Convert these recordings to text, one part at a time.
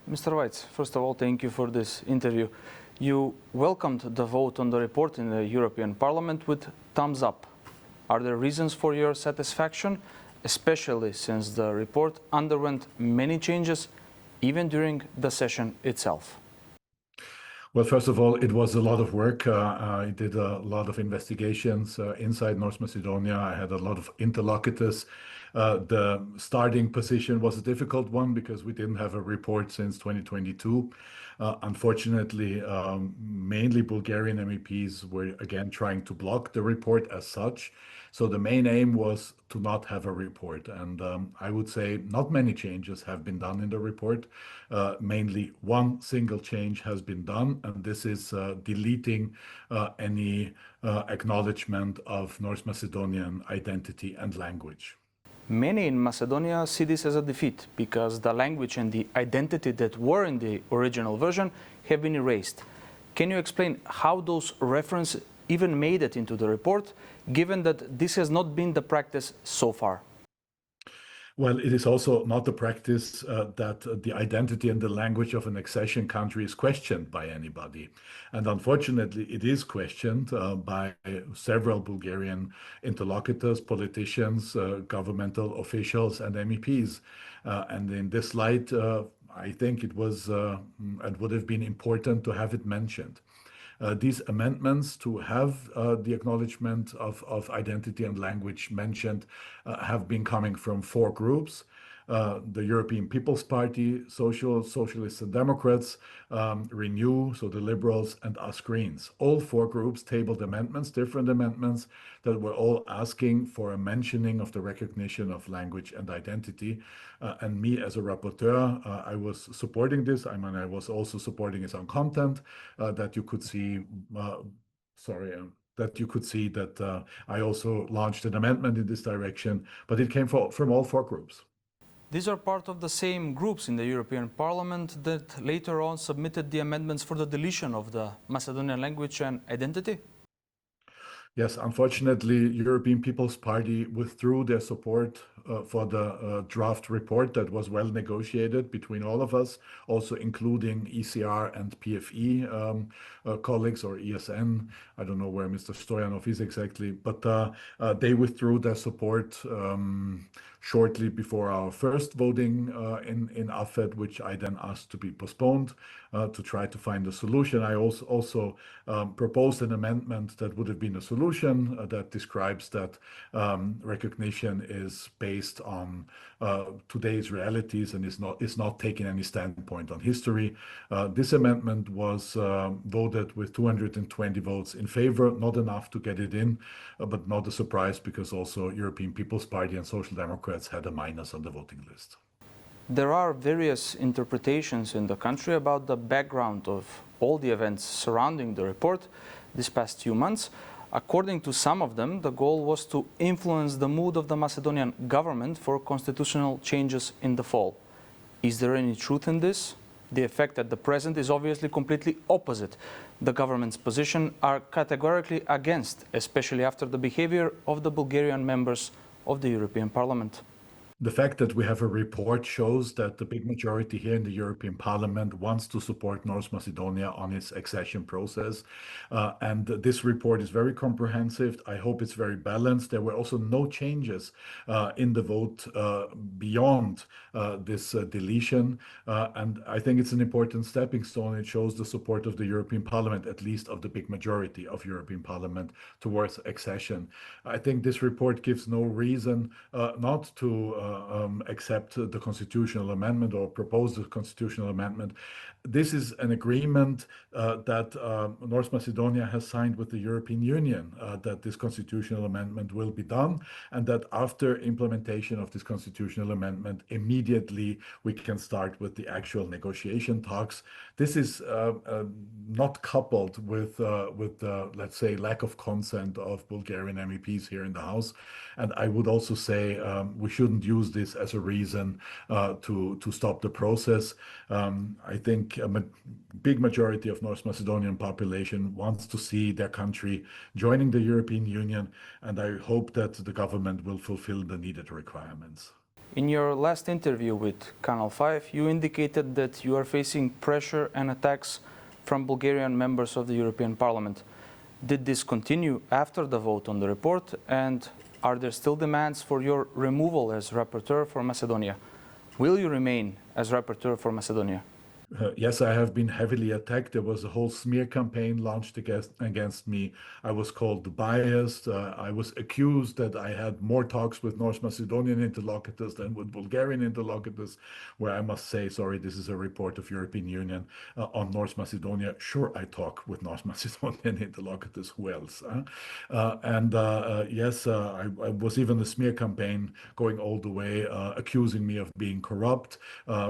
Mr. Vajc, first of all, thank you for this interview. You welcomed the vote on the report in the European Parliament with thumbs up. Are there reasons for your satisfaction, especially since the report underwent many changes, even during the session itself? Well, first of all, it was a lot of work. I did a lot of investigations inside North Macedonia. I had a lot of interlocutors. The starting position was a difficult one because we didn't have a report since 2022. Unfortunately, mainly Bulgarian MEPs were again trying to block the report as such. So the main aim was to not have a report. And I would say not many changes have been done in the report. Mainly one single change has been done, and this is deleting any acknowledgement of North Macedonian identity and language. Many in Macedonia see this as a defeat because the language and the identity that were in the original version have been erased. Can you explain how those references even made it into the report, given that this has not been the practice so far? Well, it is also not the practice that the identity and the language of an accession country is questioned by anybody. And unfortunately, it is questioned by several Bulgarian interlocutors, politicians, governmental officials, and MEPs. And in this light, I think it would have been important to have it mentioned. These amendments to have the acknowledgement of identity and language mentioned have been coming from four groups: the European People's Party, Socialists and Democrats, Renew, so the Liberals, and Us Greens. All four groups tabled amendments, different amendments, that were all asking for a mentioning of the recognition of language and identity. And me as a rapporteur, I was supporting this. I mean, I was also supporting its own content that you could see. That I also launched an amendment in this direction, but it came from all four groups. These are part of the same groups in the European Parliament that later on submitted the amendments for the deletion of the Macedonian language and identity? Yes, unfortunately, European People's Party withdrew their support for the draft report that was well negotiated between all of us, also including ECR and PFE colleagues, or ESN. I don't know where Mr. Stoyanov is exactly, but they withdrew their support shortly before our first voting in AFED, which I then asked to be postponed to try to find a solution. I also proposed an amendment that would have been a solution that describes that recognition is based on today's realities and is not taking any standpoint on history. This amendment was voted with 220 votes in favor, not enough to get it in, but not a surprise because also European People's Party and Social Democrats had a minus on the voting list. There are various interpretations in the country about the background of all the events surrounding the report this past few months. According to some of them, the goal was to influence the mood of the Macedonian government for constitutional changes in the fall. Is there any truth in this? The effect at the present is obviously completely opposite. The government's position are categorically against, especially after the behavior of the Bulgarian members of the European Parliament. The fact that we have a report shows that the big majority here in the European Parliament wants to support North Macedonia on its accession process. And this report is very comprehensive. I hope it's very balanced. There were also no changes in the vote beyond this deletion. And I think it's an important stepping stone. It shows the support of the European Parliament, at least of the big majority of European Parliament, towards accession. I think this report gives no reason not to accept the constitutional amendment or propose the constitutional amendment. This is an agreement that North Macedonia has signed with the European Union, that this constitutional amendment will be done, and that after implementation of this constitutional amendment, immediately we can start with the actual negotiation talks. This is not coupled with the, let's say, lack of consent of Bulgarian MEPs here in the House. And I would also say we shouldn't use this as a reason to stop the process. I think a big majority of North Macedonian population wants to see their country joining the European Union, and I hope that the government will fulfill the needed requirements. In your last interview with Canal 5, you indicated that you are facing pressure and attacks from Bulgarian members of the European Parliament. Did this continue after the vote on the report, and are there still demands for your removal as rapporteur for Macedonia? Will you remain as rapporteur for Macedonia? Yes, I have been heavily attacked. There was a whole smear campaign launched against me. I was called biased. I was accused that I had more talks with North Macedonian interlocutors than with Bulgarian interlocutors, where I must say, sorry, this is a report of European Union on North Macedonia. Sure, I talk with North Macedonian interlocutors. Who else? Yes, I was even a smear campaign going all the way, accusing me of being corrupt,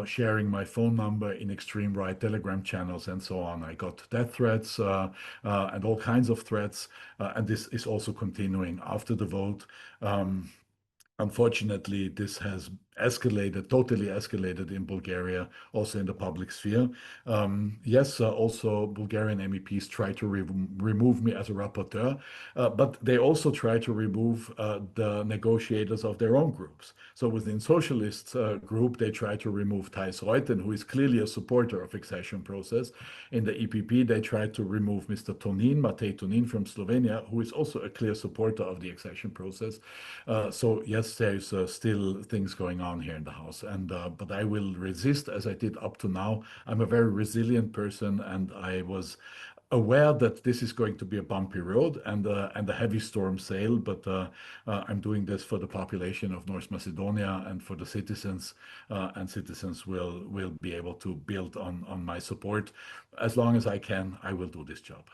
sharing my phone number in extreme right Telegram channels and so on. I got death threats and all kinds of threats, and this is also continuing after the vote. Unfortunately, this has escalated, totally escalated in Bulgaria, also in the public sphere. Yes, also Bulgarian MEPs try to remove me as a rapporteur, but they also try to remove the negotiators of their own groups. So within Socialist group, they try to remove Thijs Reuten, who is clearly a supporter of accession process. In the EPP, they try to remove Mr. Tonin, Matej Tonin from Slovenia, who is also a clear supporter of the accession process. So yes, there's still things going on here in the House, and but I will resist as I did up to now. I'm a very resilient person, and I was aware that this is going to be a bumpy road and a heavy storm sail, but I'm doing this for the population of North Macedonia and for the citizens, and citizens will be able to build on my support. As long as I can, I will do this job.